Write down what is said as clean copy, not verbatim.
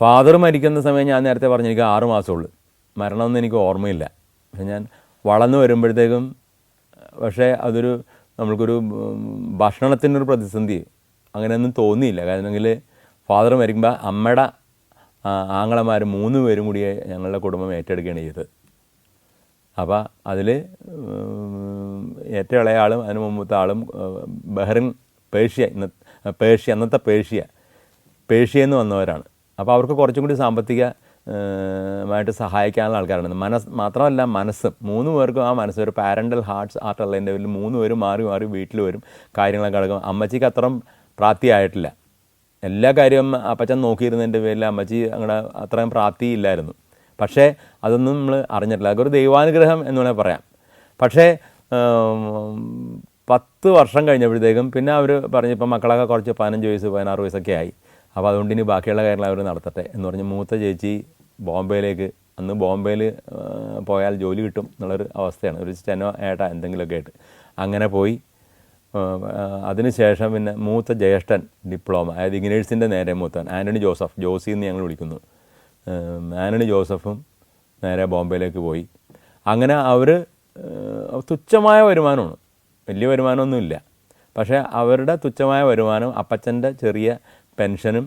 Father മരിക്കുന്ന സമയം ഞാൻ നേരത്തെ പറഞ്ഞു എനിക്ക് 6 മാസമുള്ളൂ. മരണമെന്ന് എനിക്ക് ഓർമ്മയില്ല. പക്ഷെ ഞാൻ വളർന്നു വരുമ്പോഴത്തേക്കും പക്ഷേ അതൊരു നമ്മൾക്കൊരു ഭക്ഷണത്തിനൊരു പ്രതിസന്ധി അങ്ങനെയൊന്നും തോന്നിയില്ല. കാരണമെങ്കിൽ ഫാദർ മരിക്കുമ്പോൾ അമ്മയുടെ ആങ്ങളമാർ 3 പേരും കൂടി ഞങ്ങളുടെ കുടുംബം ഏറ്റെടുക്കുകയാണ് ചെയ്തത്. അപ്പോൾ അതിൽ ഏറ്റവും ഇളയ ആളും അതിന് മുമ്പത്തെ ആളും ബഹ്റിൻ പേർഷ്യ അന്നത്തെ പേർഷ്യയിൽ നിന്ന് വന്നവരാണ്. അപ്പോൾ അവർക്ക് കുറച്ചും കൂടി സാമ്പത്തികമായിട്ട് സഹായിക്കാനുള്ള ആൾക്കാരാണ്. മാത്രമല്ല മനസ്സും 3 പേർക്കും ആ മനസ്സ് ഒരു പാരൻ്റൽ ഹാർട്ട് ഉള്ളതിൻ്റെ പേരിൽ 3 പേരും മാറി മാറി വീട്ടിൽ വരും, കാര്യങ്ങളൊക്കെ നടക്കും. അമ്മച്ചിക്ക് അത്രയും പ്രാപ്തിയായിട്ടില്ല. എല്ലാ കാര്യവും അപ്പച്ചൻ നോക്കിയിരുന്നതിൻ്റെ പേരിൽ അമ്മച്ചി അങ്ങനെ അത്രയും പ്രാപ്തിയില്ലായിരുന്നു. പക്ഷേ അതൊന്നും നമ്മൾ അറിഞ്ഞിട്ടില്ല. അതൊരു ദൈവാനുഗ്രഹം എന്ന് വേണമെങ്കിൽ പറയാം. പക്ഷേ 10 വർഷം കഴിഞ്ഞപ്പോഴത്തേക്കും പിന്നെ അവർ പറഞ്ഞു ഇപ്പം മക്കളൊക്കെ കുറച്ച് 15 വയസ്സ് 16 വയസ്സൊക്കെ ആയി. അപ്പോൾ അതുകൊണ്ട് ഇനി ബാക്കിയുള്ള കാര്യങ്ങൾ അവർ നടത്തട്ടെ എന്ന് പറഞ്ഞ് മൂത്ത ചേച്ചി ബോംബെയിലേക്ക്, അന്ന് ബോംബെയിൽ പോയാൽ ജോലി കിട്ടും എന്നുള്ളൊരു അവസ്ഥയാണ്, ഒരു സ്റ്റെനോ ഏട്ടാ എന്തെങ്കിലുമൊക്കെ ആയിട്ട് അങ്ങനെ പോയി. അതിനുശേഷം പിന്നെ മൂത്ത ജ്യേഷ്ഠൻ ഡിപ്ലോമ, അതായത് ഇഗ്നേഴ്സിൻ്റെ നേരെ മൂത്തൻ ആൻ്റണി ജോസഫ്, ജോസി എന്ന് ഞങ്ങൾ വിളിക്കുന്നു, ആൻ്റണി ജോസഫും നേരെ ബോംബെയിലേക്ക് പോയി. അങ്ങനെ അവർ തുച്ഛമായ വരുമാനമാണ്, വലിയ വരുമാനമൊന്നുമില്ല. പക്ഷേ അവരുടെ തുച്ഛമായ വരുമാനം അപ്പച്ചൻ്റെ ചെറിയ പെൻഷനും